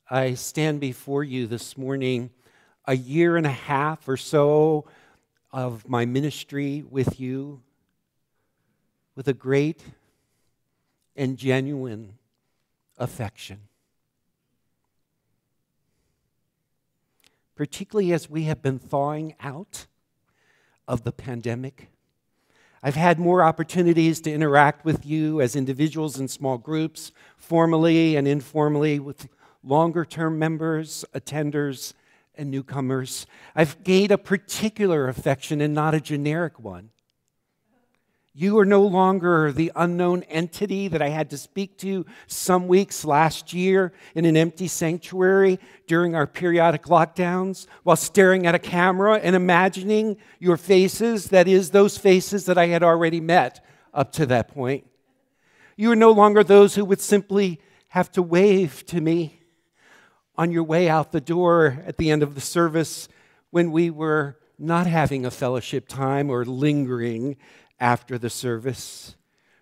I stand before you this morning, a year and a half or so of my ministry with you, with a great and genuine affection. Particularly as we have been thawing out of the pandemic. I've had more opportunities to interact with you as individuals in small groups, formally and informally, with longer-term members, attenders, and newcomers. I've gained a particular affection and not a generic one. You are no longer the unknown entity that I had to speak to some weeks last year in an empty sanctuary during our periodic lockdowns while staring at a camera and imagining your faces, that is, those faces that I had already met up to that point. You are no longer those who would simply have to wave to me on your way out the door at the end of the service when we were not having a fellowship time or lingering after the service.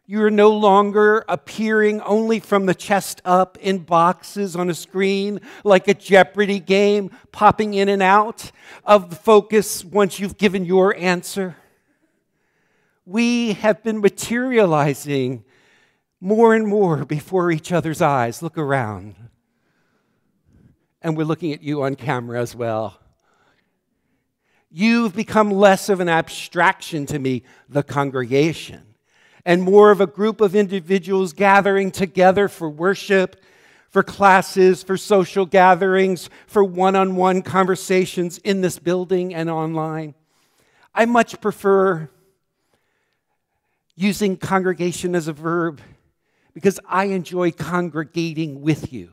You are no longer appearing only from the chest up in boxes on a screen like a Jeopardy game, popping in and out of the focus once you've given your answer. We have been materializing more and more before each other's eyes. Look around. And we're looking at you on camera as well. You've become less of an abstraction to me, the congregation, and more of a group of individuals gathering together for worship, for classes, for social gatherings, for one-on-one conversations in this building and online. I much prefer using congregation as a verb because I enjoy congregating with you.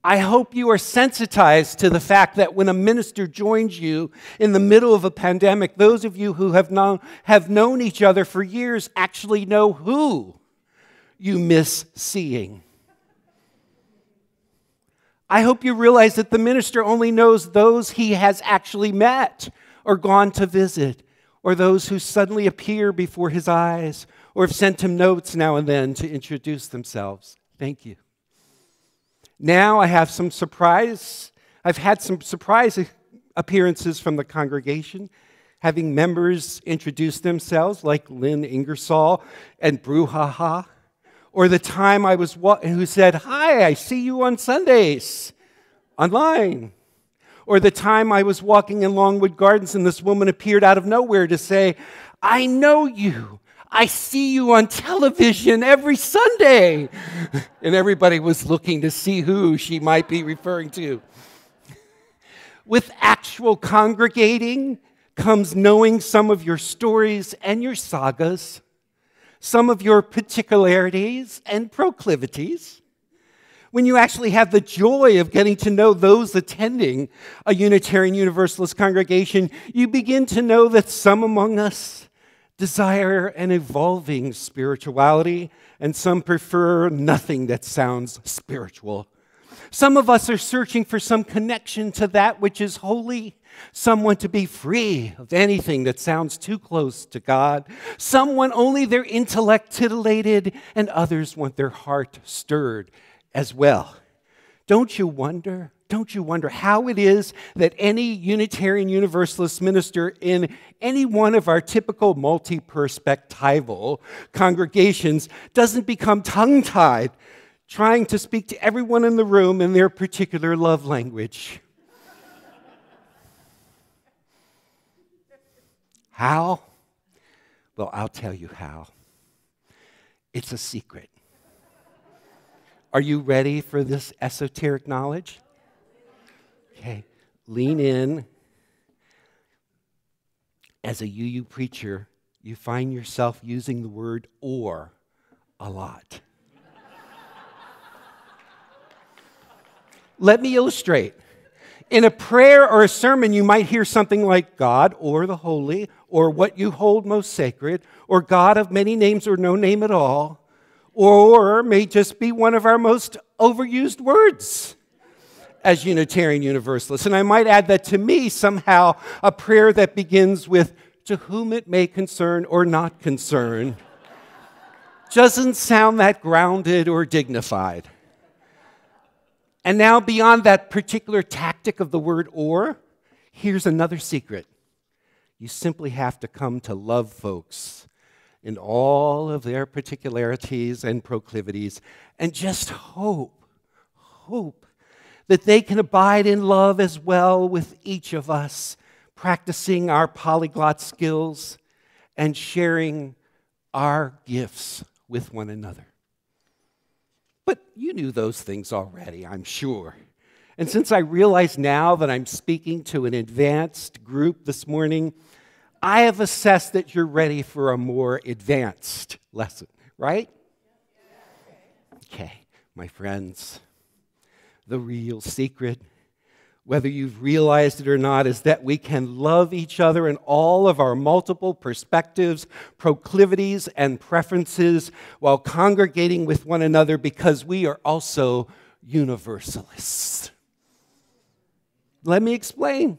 I hope you are sensitized to the fact that when a minister joins you in the middle of a pandemic, those of you who have known each other for years actually know who you miss seeing. I hope you realize that the minister only knows those he has actually met or gone to visit, or those who suddenly appear before his eyes, or have sent him notes now and then to introduce themselves. Thank you. Now I've had some surprise appearances from the congregation, having members introduce themselves like Lynn Ingersoll and Brouhaha, or the time I was who said, "Hi, I see you on Sundays online." Or the time I was walking in Longwood Gardens and this woman appeared out of nowhere to say, "I know you. I see you on television every Sunday." And everybody was looking to see who she might be referring to. With actual congregating comes knowing some of your stories and your sagas, some of your particularities and proclivities. When you actually have the joy of getting to know those attending a Unitarian Universalist congregation, you begin to know that some among us desire an evolving spirituality, and some prefer nothing that sounds spiritual. Some of us are searching for some connection to that which is holy. Some want to be free of anything that sounds too close to God. Some want only their intellect titillated, and others want their heart stirred as well. Don't you wonder how it is that any Unitarian Universalist minister in any one of our typical multi-perspectival congregations doesn't become tongue-tied trying to speak to everyone in the room in their particular love language? How? Well, I'll tell you how. It's a secret. Are you ready for this esoteric knowledge? Okay, lean in. As a UU preacher, you find yourself using the word "or" a lot. Let me illustrate. In a prayer or a sermon, you might hear something like God or the holy, or what you hold most sacred, or God of many names or no name at all, or may just be one of our most overused words as Unitarian Universalists. And I might add that to me, somehow, a prayer that begins with, "to whom it may concern or not concern," doesn't sound that grounded or dignified. And now, beyond that particular tactic of the word or, here's another secret. You simply have to come to love folks in all of their particularities and proclivities, and just hope that they can abide in love as well with each of us, practicing our polyglot skills and sharing our gifts with one another. But you knew those things already, I'm sure. And since I realize now that I'm speaking to an advanced group this morning, I have assessed that you're ready for a more advanced lesson, right? Okay, my friends, the real secret, whether you've realized it or not, is that we can love each other in all of our multiple perspectives, proclivities, and preferences while congregating with one another because we are also universalists. Let me explain.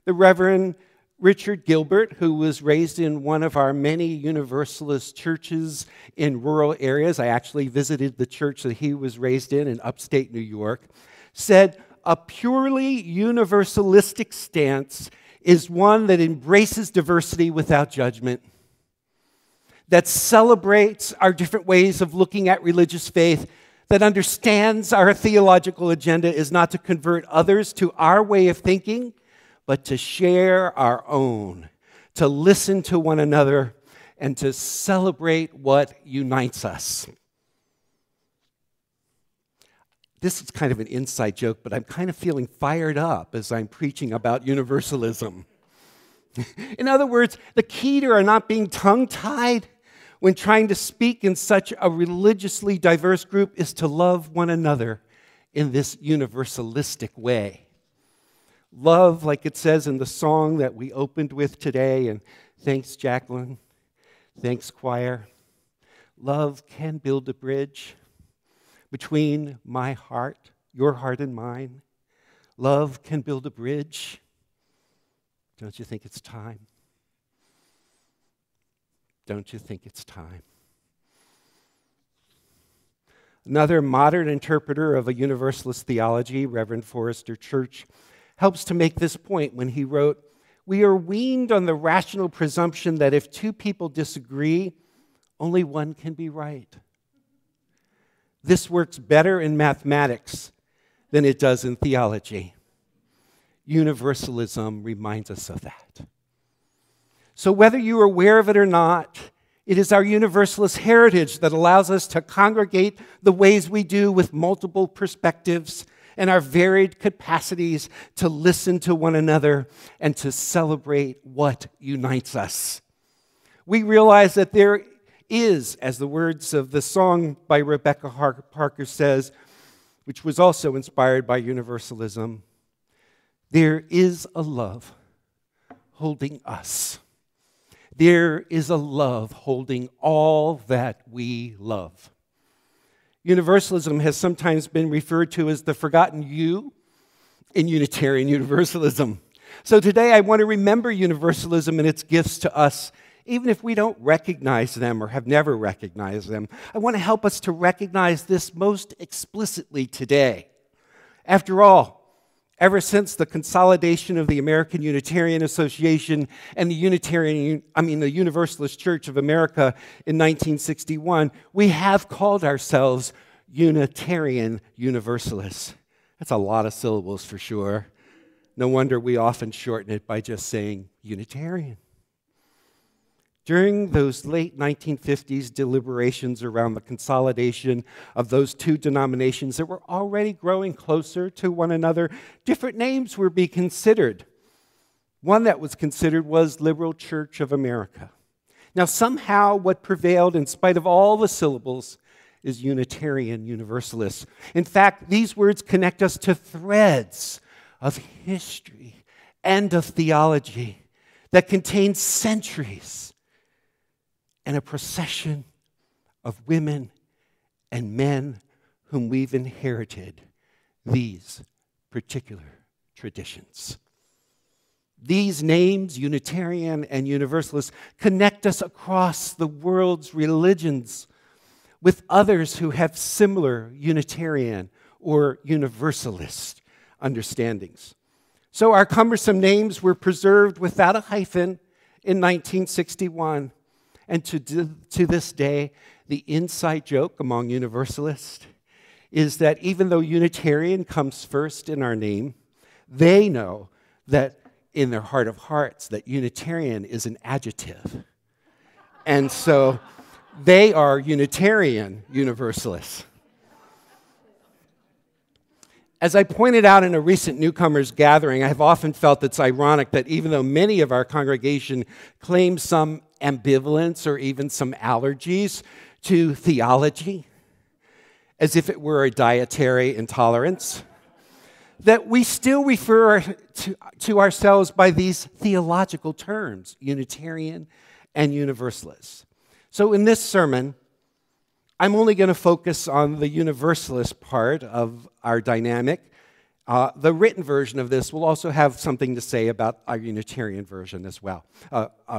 The Reverend Richard Gilbert, who was raised in one of our many Universalist churches in rural areas, I actually visited the church that he was raised in upstate New York, said, "A purely universalistic stance is one that embraces diversity without judgment, that celebrates our different ways of looking at religious faith, that understands our theological agenda is not to convert others to our way of thinking, but to share our own, to listen to one another, and to celebrate what unites us." This is kind of an inside joke, but I'm kind of feeling fired up as I'm preaching about universalism. In other words, the key to our not being tongue-tied when trying to speak in such a religiously diverse group is to love one another in this universalistic way. Love, like it says in the song that we opened with today, and thanks, Jacqueline, thanks, choir. Love can build a bridge between my heart, your heart and mine. Love can build a bridge. Don't you think it's time? Don't you think it's time? Another modern interpreter of a Universalist theology, Reverend Forrester Church, helps to make this point when he wrote, "We are weaned on the rational presumption that if two people disagree, only one can be right. This works better in mathematics than it does in theology." Universalism reminds us of that. So whether you are aware of it or not, it is our Universalist heritage that allows us to congregate the ways we do with multiple perspectives and our varied capacities to listen to one another and to celebrate what unites us. We realize that there is, as the words of the song by Rebecca Parker says, which was also inspired by Universalism, there is a love holding us. There is a love holding all that we love. Universalism has sometimes been referred to as the forgotten you in Unitarian Universalism. So today I want to remember Universalism and its gifts to us, even if we don't recognize them or have never recognized them. I want to help us to recognize this most explicitly today. After all, ever since the consolidation of the American Unitarian Association and the Universalist Church of America in 1961, we have called ourselves Unitarian Universalists. That's a lot of syllables for sure. No wonder we often shorten it by just saying Unitarian. During those late 1950s deliberations around the consolidation of those two denominations that were already growing closer to one another, different names were being considered. One that was considered was Liberal Church of America. Now, somehow what prevailed in spite of all the syllables is Unitarian Universalists. In fact, these words connect us to threads of history and of theology that contain centuries and a procession of women and men whom we've inherited these particular traditions. These names, Unitarian and Universalist, connect us across the world's religions with others who have similar Unitarian or Universalist understandings. So our cumbersome names were preserved without a hyphen in 1961. And to this day, the inside joke among Universalists is that even though Unitarian comes first in our name, they know that in their heart of hearts that Unitarian is an adjective. And so they are Unitarian Universalists. As I pointed out in a recent newcomers gathering, I have often felt it's ironic that even though many of our congregation claim some ambivalence or even some allergies to theology, as if it were a dietary intolerance, that we still refer to ourselves by these theological terms, Unitarian and Universalist. So in this sermon, I'm only going to focus on the Universalist part of our dynamic. The written version of this will also have something to say about our Unitarian version as well,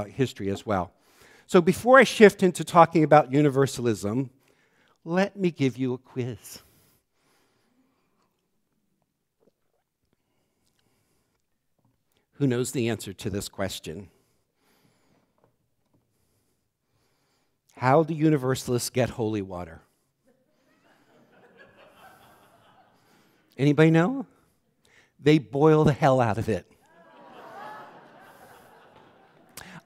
history as well. So before I shift into talking about Universalism, let me give you a quiz. Who knows the answer to this question? How do Universalists get holy water? Anybody know? They boil the hell out of it.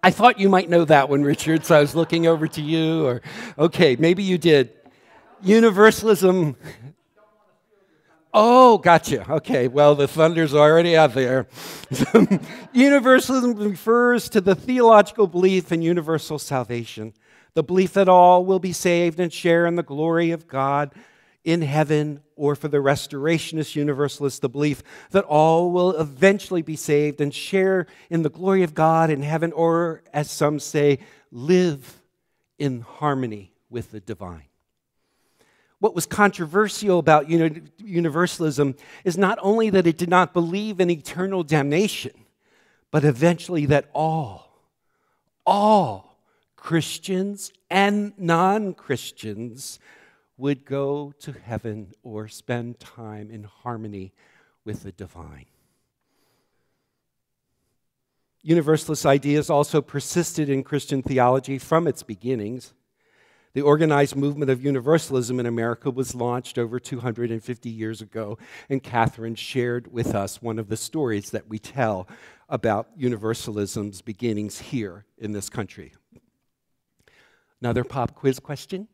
I thought you might know that one, Richard, so I was looking over to you. Or okay, maybe you did. Universalism. Oh, gotcha. Okay, well, the thunder's already out there. Universalism refers to the theological belief in universal salvation, the belief that all will be saved and share in the glory of God in heaven, or for the restorationist Universalists, the belief that all will eventually be saved and share in the glory of God in heaven, or, as some say, live in harmony with the divine. What was controversial about Universalism is not only that it did not believe in eternal damnation, but eventually that all Christians and non-Christians would go to heaven or spend time in harmony with the divine. Universalist ideas also persisted in Christian theology from its beginnings. The organized movement of Universalism in America was launched over 250 years ago, and Catherine shared with us one of the stories that we tell about Universalism's beginnings here in this country. Another pop quiz question.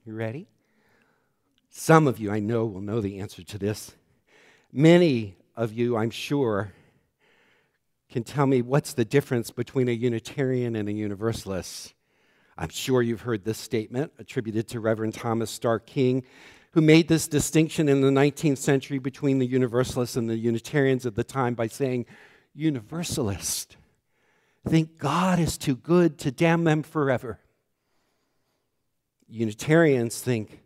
You ready? Some of you, I know, will know the answer to this. Many of you, I'm sure, can tell me what's the difference between a Unitarian and a Universalist. I'm sure you've heard this statement attributed to Reverend Thomas Starr King, who made this distinction in the 19th century between the Universalists and the Unitarians at the time by saying, Universalists think God is too good to damn them forever. Unitarians think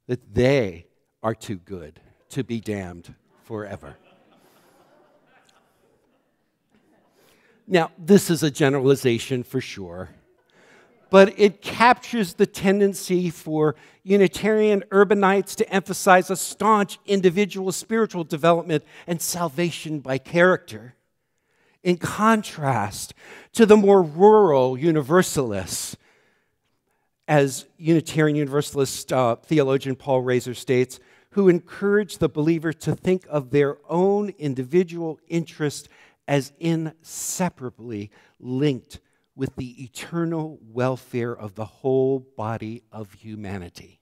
that they are too good to be damned forever. Now, this is a generalization for sure, but it captures the tendency for Unitarian urbanites to emphasize a staunch individual spiritual development and salvation by character, in contrast to the more rural Universalists. As Unitarian Universalist theologian Paul Razor states, who encourage the believer to think of their own individual interest as inseparably linked with the eternal welfare of the whole body of humanity.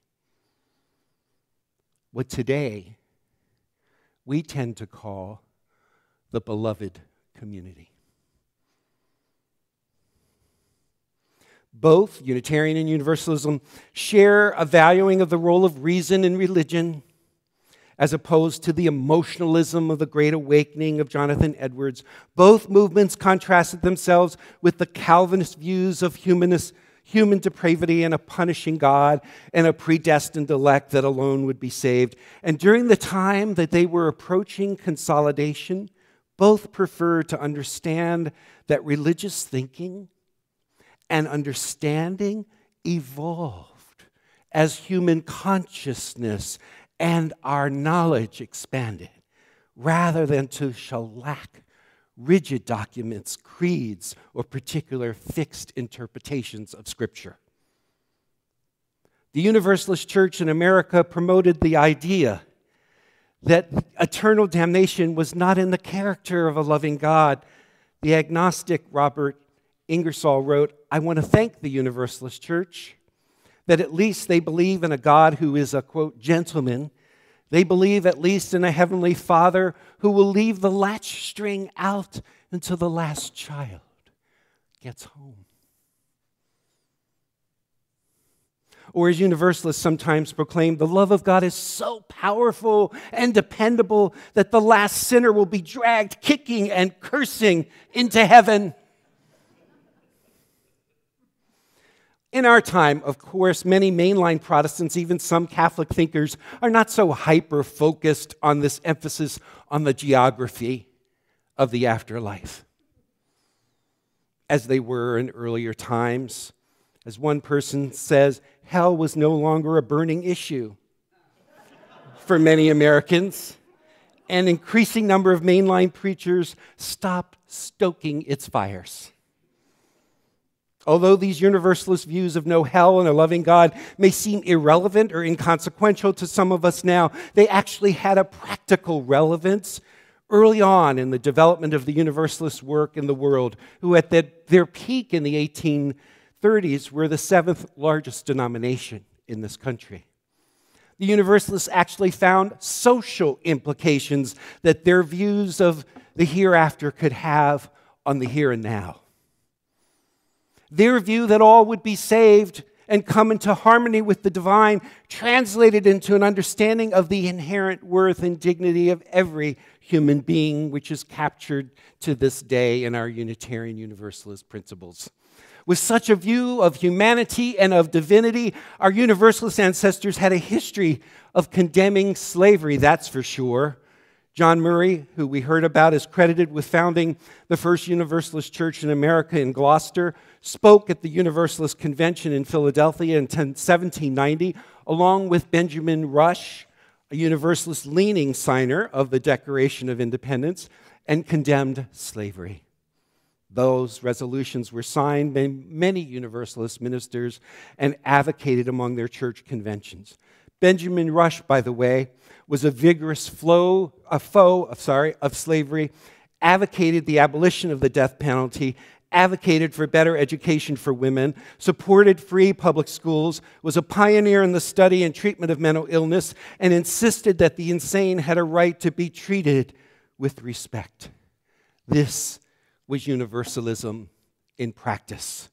What today we tend to call the beloved community. Both Unitarian and Universalism share a valuing of the role of reason in religion, as opposed to the emotionalism of the Great Awakening of Jonathan Edwards. Both movements contrasted themselves with the Calvinist views of human depravity and a punishing God and a predestined elect that alone would be saved. And during the time that they were approaching consolidation, both preferred to understand that religious thinking and understanding evolved as human consciousness and our knowledge expanded, rather than to shellac rigid documents, creeds, or particular fixed interpretations of Scripture. The Universalist Church in America promoted the idea that eternal damnation was not in the character of a loving God. The agnostic Robert Ingersoll wrote, "I want to thank the Universalist Church that at least they believe in a God who is a, quote, gentleman. They believe at least in a heavenly Father who will leave the latch string out until the last child gets home." Or as Universalists sometimes proclaim, the love of God is so powerful and dependable that the last sinner will be dragged kicking and cursing into heaven. In our time, of course, many mainline Protestants, even some Catholic thinkers, are not so hyper-focused on this emphasis on the geography of the afterlife as they were in earlier times. As one person says, hell was no longer a burning issue for many Americans. An increasing number of mainline preachers stopped stoking its fires. Although these universalist views of no hell and a loving God may seem irrelevant or inconsequential to some of us now, they actually had a practical relevance early on in the development of the Universalist work in the world, who at their peak in the 1830s were the seventh largest denomination in this country. The Universalists actually found social implications that their views of the hereafter could have on the here and now. Their view that all would be saved and come into harmony with the divine translated into an understanding of the inherent worth and dignity of every human being, which is captured to this day in our Unitarian Universalist principles. With such a view of humanity and of divinity, our Universalist ancestors had a history of condemning slavery, that's for sure. John Murray, who we heard about, is credited with founding the first Universalist church in America in Gloucester, spoke at the Universalist Convention in Philadelphia in 1790, along with Benjamin Rush, a Universalist-leaning signer of the Declaration of Independence, and condemned slavery. Those resolutions were signed by many Universalist ministers and advocated among their church conventions. Benjamin Rush, by the way, was a vigorous foe of slavery, advocated the abolition of the death penalty, advocated for better education for women, supported free public schools, was a pioneer in the study and treatment of mental illness, and insisted that the insane had a right to be treated with respect. This was Universalism in practice.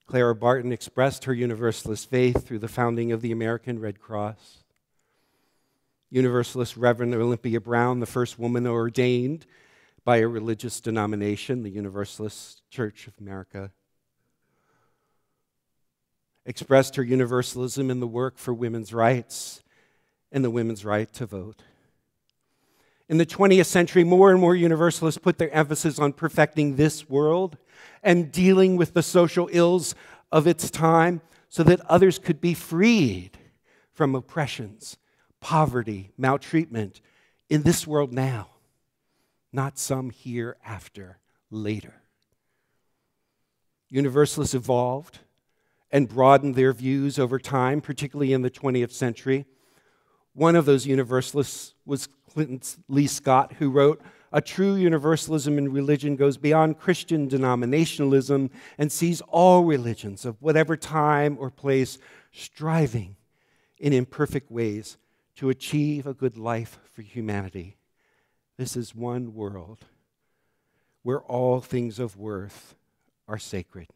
Clara Barton expressed her Universalist faith through the founding of the American Red Cross. Universalist Reverend Olympia Brown, the first woman ordained by a religious denomination, the Universalist Church of America, expressed her Universalism in the work for women's rights and the women's right to vote. In the 20th century, more and more Universalists put their emphasis on perfecting this world and dealing with the social ills of its time so that others could be freed from oppressions, poverty, maltreatment in this world now, not some hereafter, later. Universalists evolved and broadened their views over time, particularly in the 20th century. One of those Universalists was Clinton Lee Scott, who wrote, "A true universalism in religion goes beyond Christian denominationalism and sees all religions of whatever time or place striving in imperfect ways to achieve a good life for humanity. This is one world where all things of worth are sacred."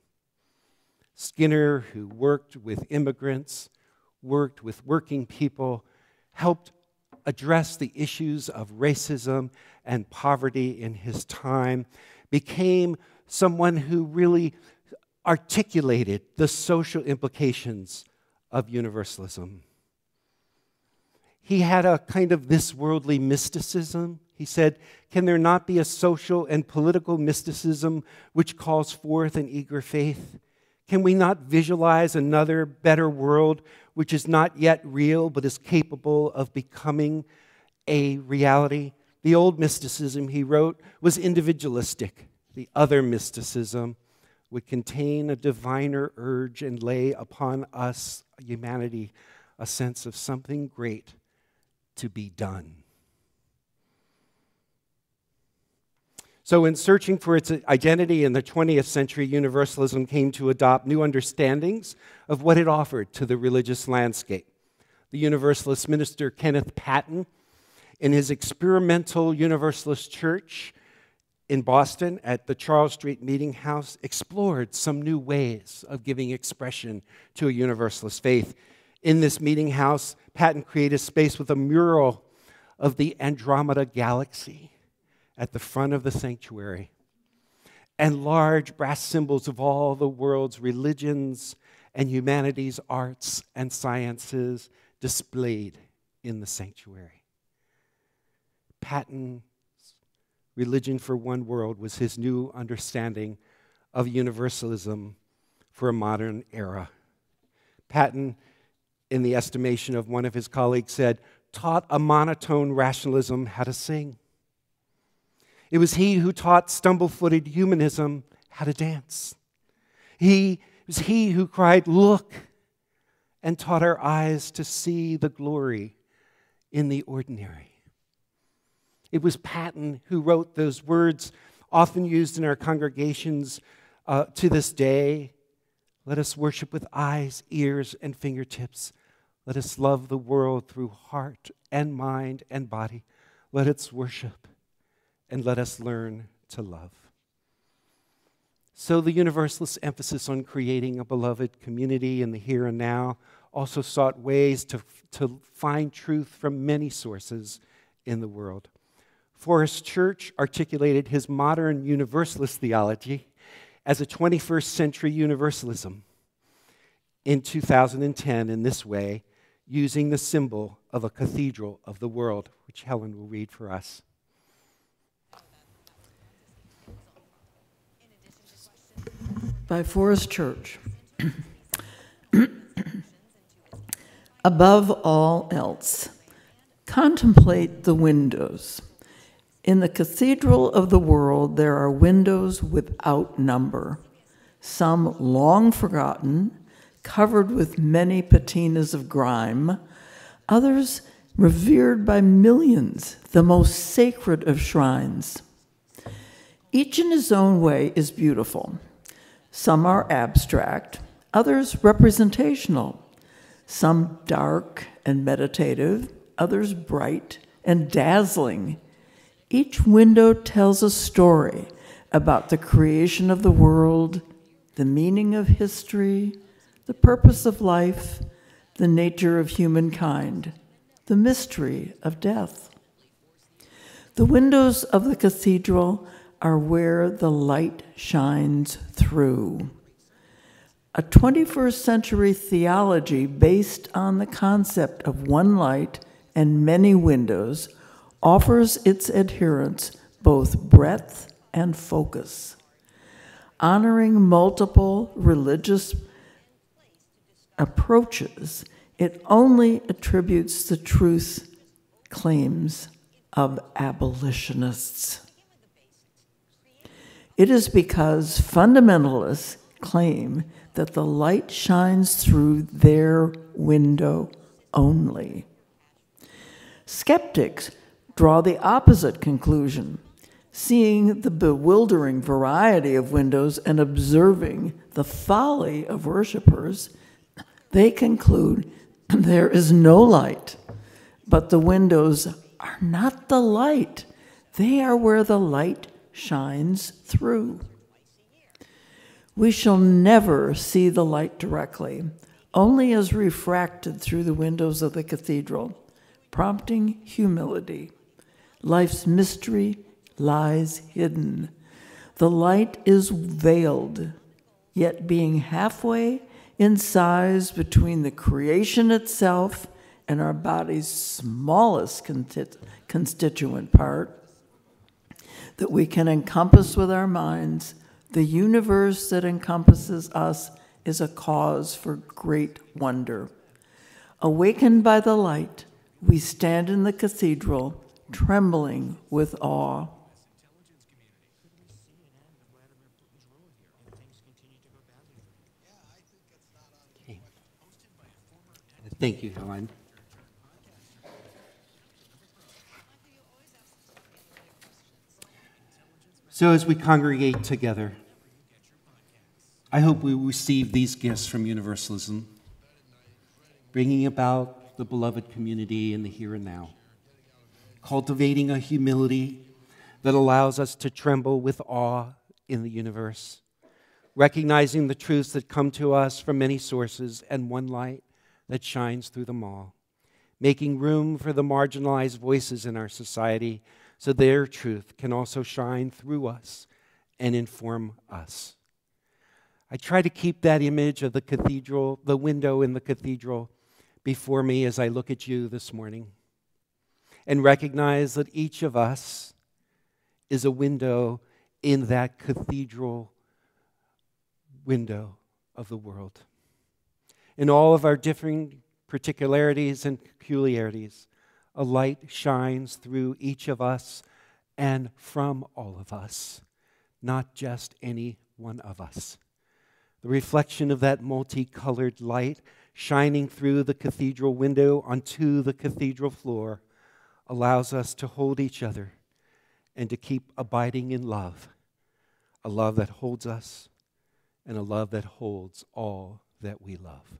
Skinner, who worked with immigrants, worked with working people, helped address the issues of racism and poverty in his time, became someone who really articulated the social implications of Universalism. He had a kind of this worldly mysticism. He said, can there not be a social and political mysticism which calls forth an eager faith? Can we not visualize another better world which is not yet real but is capable of becoming a reality? The old mysticism, he wrote, was individualistic. The other mysticism would contain a diviner urge and lay upon us, humanity, a sense of something great to be done. So in searching for its identity in the 20th century, Universalism came to adopt new understandings of what it offered to the religious landscape. The Universalist minister Kenneth Patton, in his experimental Universalist church in Boston at the Charles Street Meeting House, explored some new ways of giving expression to a Universalist faith. In this meeting house, Patton created a space with a mural of the Andromeda galaxy at the front of the sanctuary, and large brass symbols of all the world's religions and humanities, arts and sciences displayed in the sanctuary. Patton's religion for one world was his new understanding of universalism for a modern era. Patton, in the estimation of one of his colleagues, said, taught a monotone rationalism how to sing. It was he who taught stumble-footed humanism how to dance. It was he who cried, "Look," and taught our eyes to see the glory in the ordinary. It was Patton who wrote those words often used in our congregations to this day. Let us worship with eyes, ears, and fingertips. Let us love the world through heart and mind and body. Let us worship. And let us learn to love. So the Universalist emphasis on creating a beloved community in the here and now also sought ways to find truth from many sources in the world. Forrest Church articulated his modern Universalist theology as a 21st century universalism in 2010 in this way, using the symbol of a cathedral of the world, which Helen will read for us. By Forrest Church. Above all else, contemplate the windows. In the cathedral of the world, there are windows without number, some long forgotten, covered with many patinas of grime, others revered by millions, the most sacred of shrines. Each in his own way is beautiful. Some are abstract, others representational, some dark and meditative, others bright and dazzling. Each window tells a story about the creation of the world, the meaning of history, the purpose of life, the nature of humankind, the mystery of death. The windows of the cathedral are where the light shines through. A 21st century theology based on the concept of one light and many windows offers its adherents both breadth and focus. Honoring multiple religious approaches, it only attributes the truth claims of abolitionists. It is because fundamentalists claim that the light shines through their window only. Skeptics draw the opposite conclusion. Seeing the bewildering variety of windows and observing the folly of worshipers, they conclude there is no light, but the windows are not the light. They are where the light shines through. We shall never see the light directly, only as refracted through the windows of the cathedral, prompting humility. Life's mystery lies hidden. The light is veiled, yet being halfway in size between the creation itself and our body's smallest constituent part, that we can encompass with our minds, the universe that encompasses us is a cause for great wonder. Awakened by the light, we stand in the cathedral, trembling with awe. Okay. Thank you, Helen. So as we congregate together, I hope we receive these gifts from Universalism, bringing about the beloved community in the here and now, cultivating a humility that allows us to tremble with awe in the universe, recognizing the truths that come to us from many sources and one light that shines through them all, making room for the marginalized voices in our society so their truth can also shine through us and inform us. I try to keep that image of the cathedral, the window in the cathedral, before me as I look at you this morning, and recognize that each of us is a window in that cathedral window of the world. In all of our differing particularities and peculiarities, a light shines through each of us and from all of us, not just any one of us. The reflection of that multicolored light shining through the cathedral window onto the cathedral floor allows us to hold each other and to keep abiding in love, a love that holds us and a love that holds all that we love.